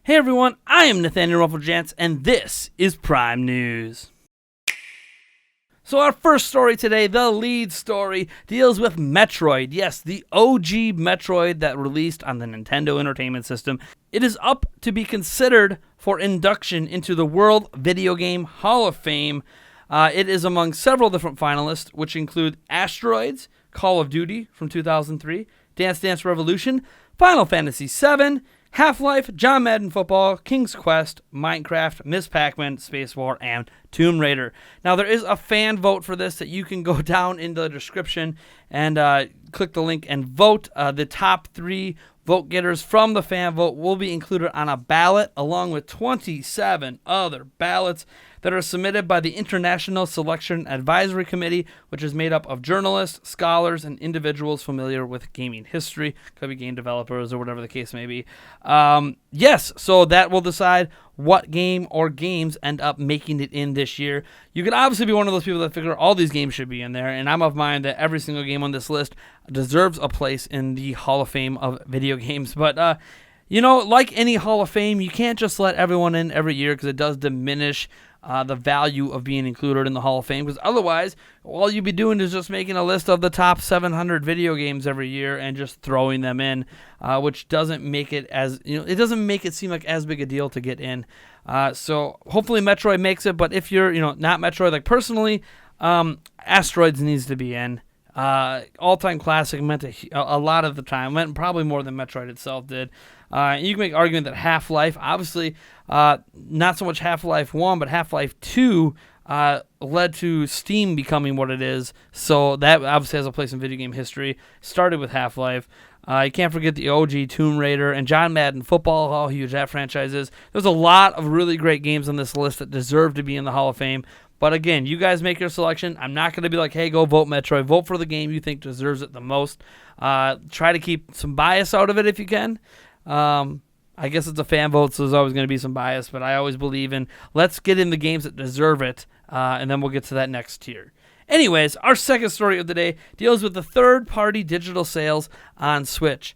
Hey everyone, I am Nathaniel Rufflejants, and this is Prime News. So our first story today, the lead story, deals with Metroid. Yes, the OG Metroid that released on the Nintendo Entertainment System. It is up to be considered for induction into the World Video Game Hall of Fame. It is among several different finalists, which include Asteroids, Call of Duty from 2003, Dance Dance Revolution, Final Fantasy VII, Half-Life, John Madden Football, King's Quest, Minecraft, Ms. Pac-Man, Space War, and Tomb Raider. Now, there is a fan vote for this that you can go down in the description and click the link and vote. The top 3 vote getters from the fan vote will be included on a ballot along with 27 other ballots that are submitted by the International Selection Advisory Committee, which is made up of journalists, scholars, and individuals familiar with gaming history. Could be game developers or whatever the case may be. Yes, so that will decide what game or games end up making it in this year. You could obviously be one of those people that figure all these games should be in there, and I'm of mind that every single game on this list deserves a place in the Hall of Fame of video games. But, like any Hall of Fame, you can't just let everyone in every year because it does diminish the value of being included in the Hall of Fame, because otherwise all you'd be doing is just making a list of the top 700 video games every year and just throwing them in, which doesn't make it it doesn't make it seem like as big a deal to get in. So hopefully Metroid makes it, but if you're not Metroid, like personally, Asteroids needs to be in. All-time classic, meant a lot of the time, meant probably more than Metroid itself did. You can make an argument that Half-Life, obviously, not so much Half-Life 1, but Half-Life 2 led to Steam becoming what it is, so that obviously has a place in video game history. Started with Half-Life. You can't forget the OG Tomb Raider and John Madden Football, how huge that franchise is. There's a lot of really great games on this list that deserve to be in the Hall of Fame. But again, you guys make your selection. I'm not going to be like, hey, go vote Metroid. Vote for the game you think deserves it the most. Try to keep some bias out of it if you can. I guess it's a fan vote, so there's always going to be some bias. But I always believe in let's get in the games that deserve it, and then we'll get to that next tier. Anyways, our second story of the day deals with the third-party digital sales on Switch.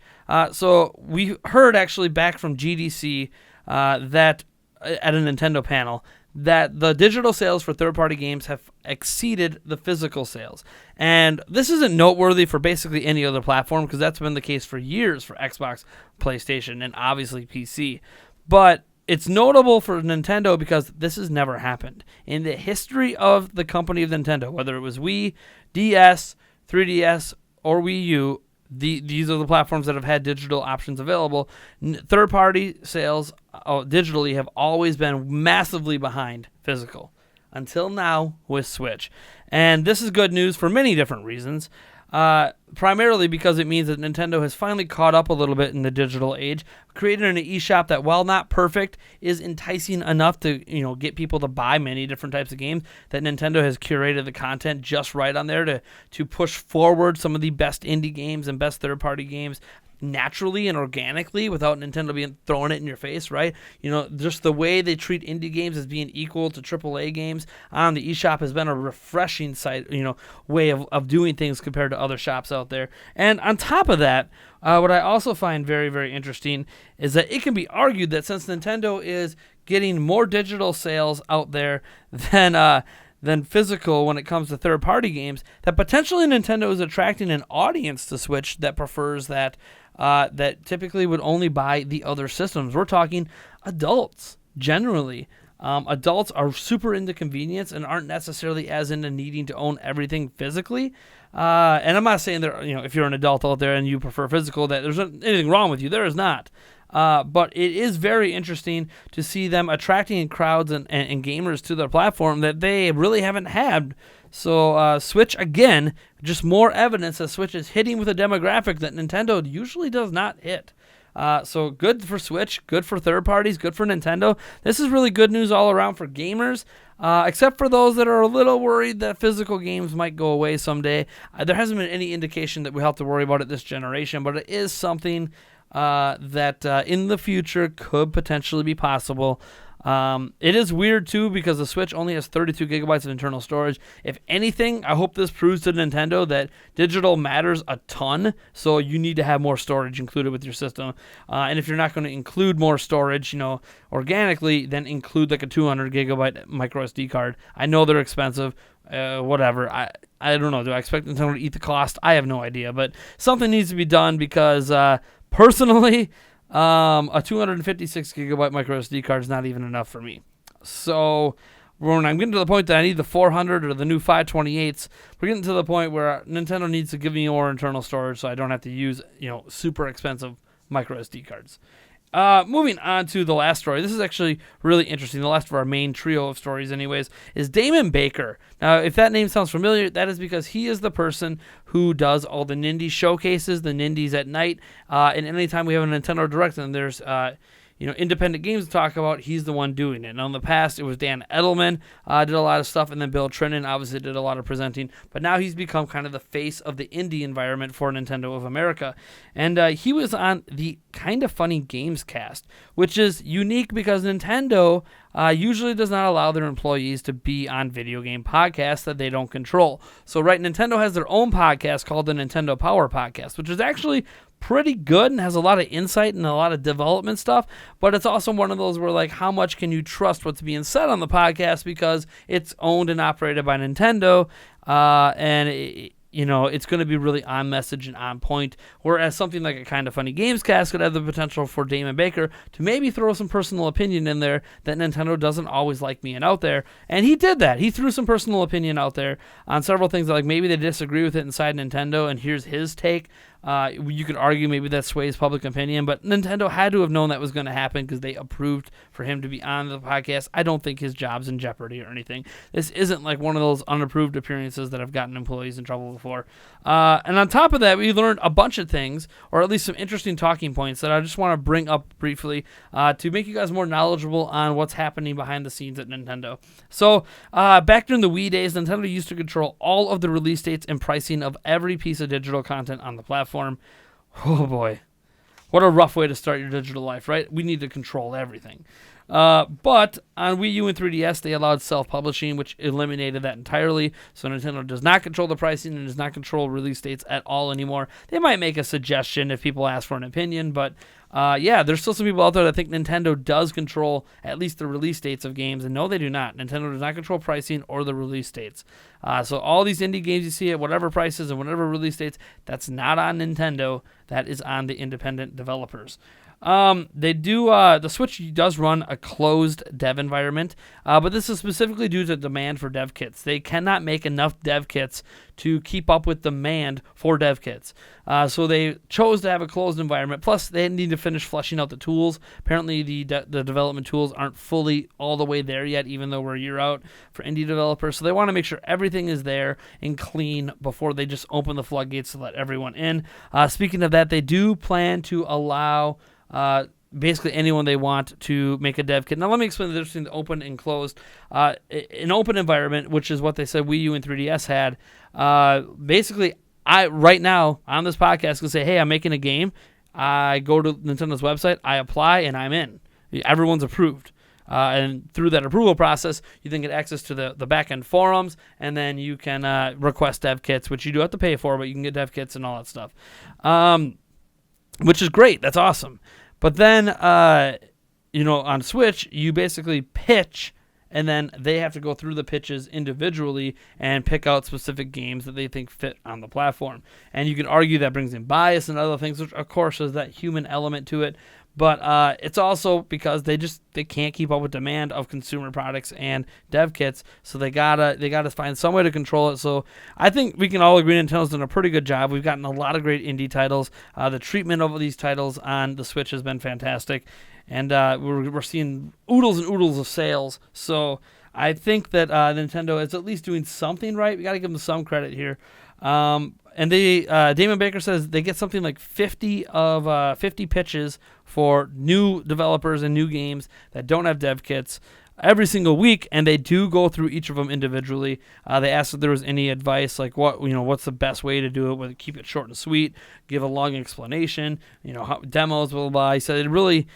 So we heard actually back from GDC that at a Nintendo panel that the digital sales for third-party games have exceeded the physical sales. And this isn't noteworthy for basically any other platform because that's been the case for years for Xbox, PlayStation, and obviously PC. But it's notable for Nintendo because this has never happened. In the history of the company of Nintendo, whether it was Wii, DS, 3DS, or Wii U, these are the platforms that have had digital options available. Third-party sales digitally have always been massively behind physical until now with Switch. And this is good news for many different reasons. Primarily because it means that Nintendo has finally caught up a little bit in the digital age, created an eShop that, while not perfect, is enticing enough to get people to buy many different types of games, that Nintendo has curated the content just right on there to push forward some of the best indie games and best third-party games naturally and organically without Nintendo being throwing it in your face, right? Just the way they treat indie games as being equal to AAA games on the eShop has been a refreshing way of doing things compared to other shops out there. And on top of that, what I also find very, very interesting is that it can be argued that since Nintendo is getting more digital sales out there than physical when it comes to third-party games, that potentially Nintendo is attracting an audience to Switch that prefers that typically would only buy the other systems. We're talking adults, generally. Adults are super into convenience and aren't necessarily as into needing to own everything physically. And I'm not saying that if you're an adult out there and you prefer physical, that there's anything wrong with you. There is not. But it is very interesting to see them attracting crowds and gamers to their platform that they really haven't had. So Switch, again, just more evidence that Switch is hitting with a demographic that Nintendo usually does not hit. So good for Switch, good for third parties, good for Nintendo. This is really good news all around for gamers, except for those that are a little worried that physical games might go away someday. There hasn't been any indication that we have to worry about it this generation, but it is something that in the future could potentially be possible. It is weird, too, because the Switch only has 32 gigabytes of internal storage. If anything, I hope this proves to Nintendo that digital matters a ton, so you need to have more storage included with your system. And if you're not going to include more storage, organically, then include like a 200 gigabyte micro SD card. I know they're expensive. Whatever. I don't know. Do I expect Nintendo to eat the cost? I have no idea. But something needs to be done because, personally, a 256 gigabyte micro SD card is not even enough for me. So when I'm getting to the point that I need the 400 or the new 528s, we're getting to the point where Nintendo needs to give me more internal storage so I don't have to use, super expensive micro SD cards. Moving on to the last story. This is actually really interesting. The last of our main trio of stories anyways is Damon Baker. Now, if that name sounds familiar, that is because he is the person who does all the Nindy showcases, the Nindies at night, and anytime we have a Nintendo Direct and there's independent games to talk about, he's the one doing it. Now, in the past, it was Dan Edelman did a lot of stuff, and then Bill Trinan obviously did a lot of presenting. But now he's become kind of the face of the indie environment for Nintendo of America. And he was on the Kind of Funny Games cast, which is unique because Nintendo usually does not allow their employees to be on video game podcasts that they don't control. So, right, Nintendo has their own podcast called the Nintendo Power Podcast, which is actually pretty good and has a lot of insight and a lot of development stuff, but it's also one of those where, like, how much can you trust what's being said on the podcast because it's owned and operated by Nintendo, and it's going to be really on message and on point, whereas something like a Kind of Funny Games cast could have the potential for Damon Baker to maybe throw some personal opinion in there that Nintendo doesn't always like being out there, and he did that. He threw some personal opinion out there on several things that, like, maybe they disagree with it inside Nintendo, and here's his take. You could argue maybe that sways public opinion, but Nintendo had to have known that was going to happen because they approved for him to be on the podcast. I don't think his job's in jeopardy or anything. This isn't like one of those unapproved appearances that have gotten employees in trouble before. And on top of that, we learned a bunch of things, or at least some interesting talking points that I just want to bring up briefly to make you guys more knowledgeable on what's happening behind the scenes at Nintendo. So back during the Wii days, Nintendo used to control all of the release dates and pricing of every piece of digital content on the platform. Oh boy, what a rough way to start your digital life, right? We need to control everything. But on Wii U and 3DS, they allowed self-publishing, which eliminated that entirely. So Nintendo does not control the pricing and does not control release dates at all anymore. They might make a suggestion if people ask for an opinion, but there's still some people out there that think Nintendo does control at least the release dates of games, and no, they do not. Nintendo does not control pricing or the release dates. So all these indie games you see at whatever prices and whatever release dates, that's not on Nintendo. That is on the independent developers. They do, the Switch does run a closed dev environment, but this is specifically due to demand for dev kits. They cannot make enough dev kits to keep up with demand for dev kits. So they chose to have a closed environment. Plus, they need to finish fleshing out the tools. Apparently, the development tools aren't fully all the way there yet, even though we're a year out for indie developers. So they want to make sure everything is there and clean before they just open the floodgates to let everyone in. Speaking of that, they do plan to allow basically anyone they want to make a dev kit. Now, let me explain the difference between the open and closed. An open environment, which is what they said Wii U and 3DS had, basically, I right now on this podcast can say, hey, I'm making a game. I go to Nintendo's website, I apply, and I'm in. Everyone's approved. And through that approval process, you then get access to the back-end forums, and then you can request dev kits, which you do have to pay for, but you can get dev kits and all that stuff. Which is great. That's awesome. But then, on Switch, you basically pitch, and then they have to go through the pitches individually and pick out specific games that they think fit on the platform. And you can argue that brings in bias and other things, which, of course, is that human element to it. But it's also because they can't keep up with demand of consumer products and dev kits, so they gotta find some way to control it. So I think we can all agree Nintendo's done a pretty good job. We've gotten a lot of great indie titles. The treatment of these titles on the Switch has been fantastic, and we're seeing oodles and oodles of sales. So I think that Nintendo is at least doing something right. We got to give them some credit here. And Damon Baker says they get something like 50 pitches for new developers and new games that don't have dev kits every single week, and they do go through each of them individually. They asked if there was any advice, like what's the best way to do it, whether keep it short and sweet, give a long explanation, demos, blah, blah, blah. He said it really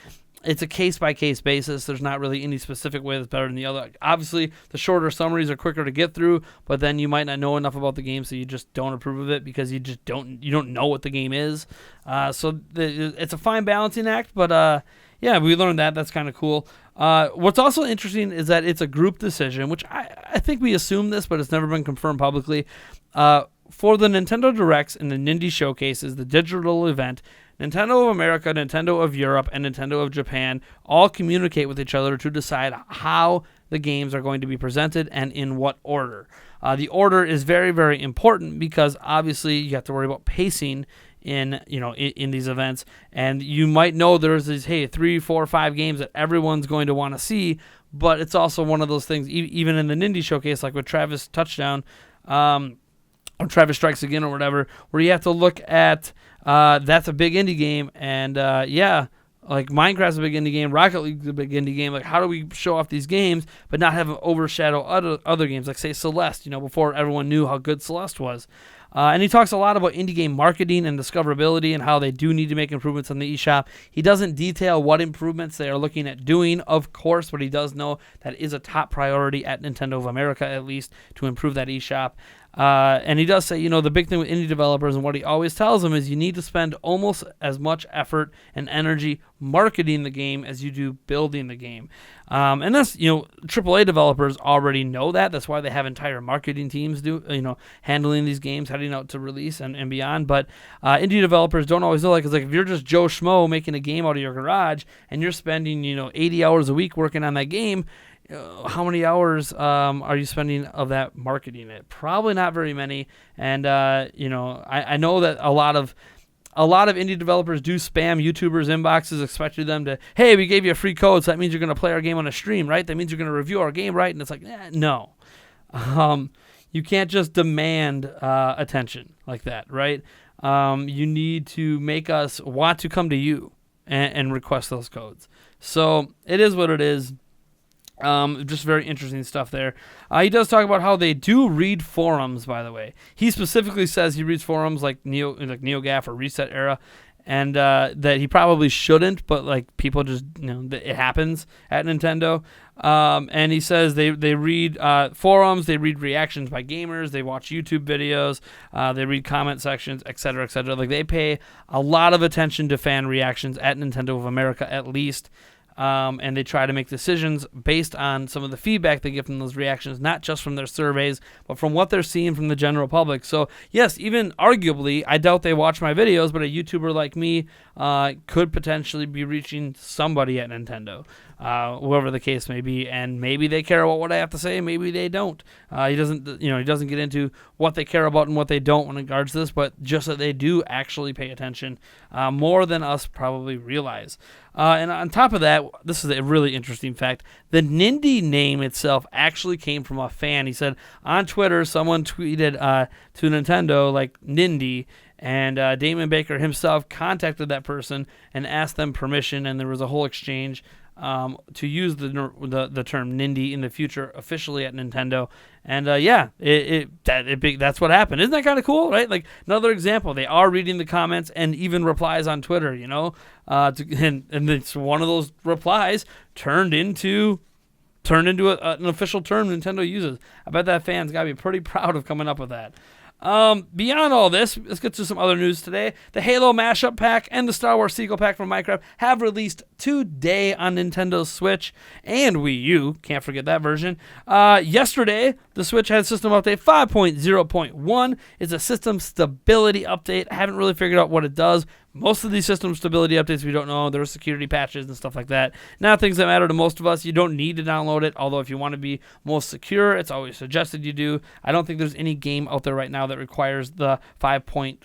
it's a case-by-case basis. There's not really any specific way that's better than the other. Obviously, the shorter summaries are quicker to get through, but then you might not know enough about the game, so you just don't approve of it because you don't know what the game is. It's a fine balancing act, but yeah, we learned that. That's kind of cool. What's also interesting is that it's a group decision, which I think we assume this, but it's never been confirmed publicly. For the Nintendo Directs and the Nindy Showcases, the digital event, Nintendo of America, Nintendo of Europe, and Nintendo of Japan all communicate with each other to decide how the games are going to be presented and in what order. The order is very, very important because obviously you have to worry about pacing in these events, and you might know there's these 3, 4, 5 games that everyone's going to want to see, but it's also one of those things, even in the Nindy Showcase, like with Travis Touchdown, or Travis Strikes Again or whatever, where you have to look at that's a big indie game, and like Minecraft's a big indie game, Rocket League's a big indie game. Like, how do we show off these games but not have them overshadow other games, like say Celeste, before everyone knew how good Celeste was. And he talks a lot about indie game marketing and discoverability and how they do need to make improvements on the eShop. He doesn't detail what improvements they are looking at doing, of course, but he does know that is a top priority at Nintendo of America, at least, to improve that eShop. And he does say, the big thing with indie developers, and what he always tells them, is you need to spend almost as much effort and energy marketing the game as you do building the game. And that's, AAA developers already know that. That's why they have entire marketing teams handling these games, heading out to release and beyond. But indie developers don't always know that, because if you're just Joe Schmo making a game out of your garage and you're spending, 80 hours a week working on that game, how many hours are you spending of that marketing it? Probably not very many. And I know that a lot of indie developers do spam YouTubers' inboxes, expecting them to, hey, we gave you a free code, so that means you're going to play our game on a stream, right? That means you're going to review our game, right? And it's like, no. You can't just demand attention like that, right? You need to make us want to come to you and request those codes. So it is what it is. Just very interesting stuff there. He does talk about how they do read forums, by the way. He specifically says he reads forums like NeoGAF or Reset Era, and that he probably shouldn't, but like people just, it happens at Nintendo. And he says they read forums, they read reactions by gamers, they watch YouTube videos, they read comment sections, etc., etc. Like, they pay a lot of attention to fan reactions at Nintendo of America, at least. And they try to make decisions based on some of the feedback they get from those reactions, not just from their surveys, but from what they're seeing from the general public. So, yes, even arguably, I doubt they watch my videos, but a YouTuber like me could potentially be reaching somebody at Nintendo, whoever the case may be, and maybe they care about what I have to say, maybe they don't. He doesn't get into what they care about and what they don't in regards to this, but just that they do actually pay attention more than us probably realize. And on top of that, this is a really interesting fact. The Nindy name itself actually came from a fan. He said on Twitter, someone tweeted to Nintendo, like, Nindy, and Damon Baker himself contacted that person and asked them permission, and there was a whole exchange to use the term Nindy in the future officially at Nintendo. And that's what happened. Isn't that kind of cool, right? Like, another example, they are reading the comments and even replies on Twitter, and it's one of those replies turned into an official term Nintendo uses. I bet that fan's got to be pretty proud of coming up with that. Beyond all this, let's get to some other news today. The Halo Mashup Pack and the Star Wars Sequel Pack from Minecraft have released today on Nintendo's Switch and Wii U. Can't forget that version. Yesterday, the Switch had System Update 5.0.1. It's a system stability update. I haven't really figured out what it does. Most of these system stability updates we don't know. There are security patches and stuff like that. Not things that matter to most of us. You don't need to download it, although if you want to be most secure, it's always suggested you do. I don't think there's any game out there right now that requires the 5.0.1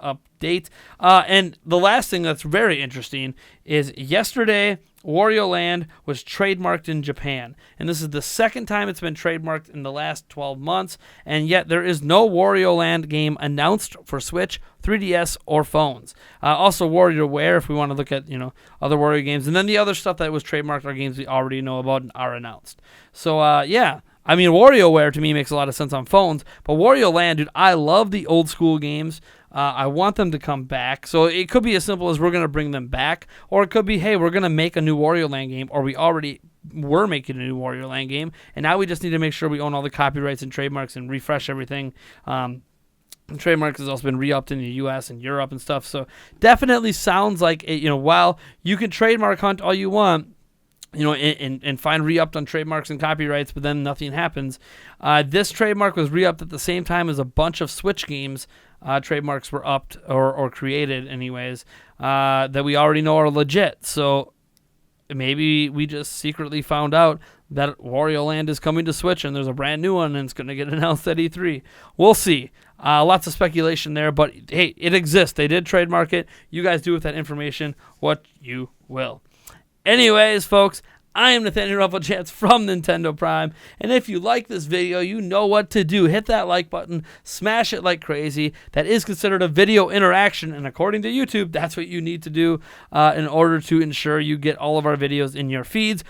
update. And the last thing that's very interesting is yesterday, Wario Land was trademarked in Japan, and this is the second time it's been trademarked in the last 12 months, and yet there is no Wario Land game announced for Switch, 3DS, or phones. Also, WarioWare, if we want to look at other Wario games, and then the other stuff that was trademarked are games we already know about and are announced. So, WarioWare to me makes a lot of sense on phones, but Wario Land, dude, I love the old school games. I want them to come back. So it could be as simple as we're going to bring them back, or it could be, hey, we're going to make a new Wario Land game, or we already were making a new Wario Land game, and now we just need to make sure we own all the copyrights and trademarks and refresh everything. Trademarks has also been re-upped in the U.S. and Europe and stuff. So definitely sounds like it, while you can trademark hunt all you want, and find re-upped on trademarks and copyrights, but then nothing happens. This trademark was re-upped at the same time as a bunch of Switch games. Trademarks were upped or created anyways, that we already know are legit. So maybe we just secretly found out that Wario Land is coming to Switch and there's a brand new one and it's going to get announced at E3. We'll see. Lots of speculation there, but hey, it exists. They did trademark it. You guys do with that information what you will. Anyways, folks, I am Nathaniel Rufflechance from Nintendo Prime, and if you like this video, you know what to do. Hit that like button, smash it like crazy. That is considered a video interaction, and according to YouTube, that's what you need to do in order to ensure you get all of our videos in your feeds.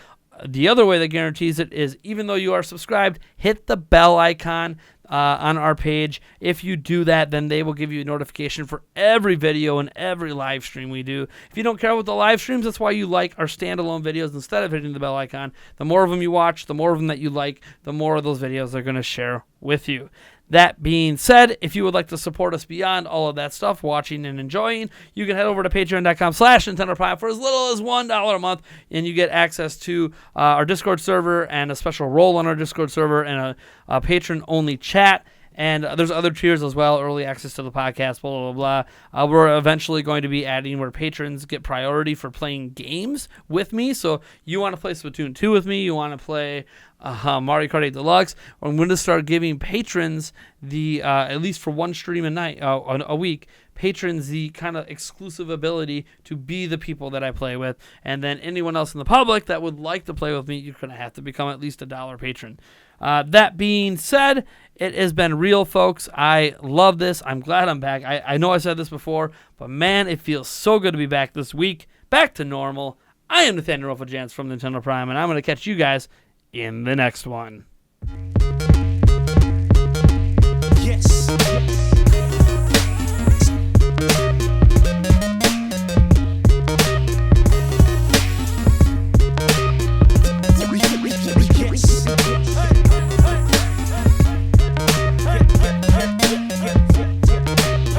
The other way that guarantees it is, even though you are subscribed, hit the bell icon on our page. If you do that, then they will give you a notification for every video and every live stream we do. If you don't care about the live streams, that's why you like our standalone videos instead of hitting the bell icon. The more of them you watch, the more of them that you like, the more of those videos they're going to share with you. That being said, if you would like to support us beyond all of that stuff, watching and enjoying, you can head over to patreon.com/Nintendo Prime for as little as $1 a month, and you get access to our Discord server and a special role on our Discord server and a patron-only chat. And there's other tiers as well, early access to the podcast, blah, blah, blah. We're eventually going to be adding where patrons get priority for playing games with me. So you want to play Splatoon 2 with me, you want to play Mario Kart 8 Deluxe, I'm going to start giving patrons the, at least for one stream a week, patrons the kind of exclusive ability to be the people that I play with. And then anyone else in the public that would like to play with me, you're going to have to become at least $1 patron. That being said, it has been real, folks. I love this. I'm glad I'm back. I know I said this before, but man, it feels so good to be back this week. Back to normal. I am Nathaniel Rufflechance from Nintendo Prime, and I'm going to catch you guys in the next one.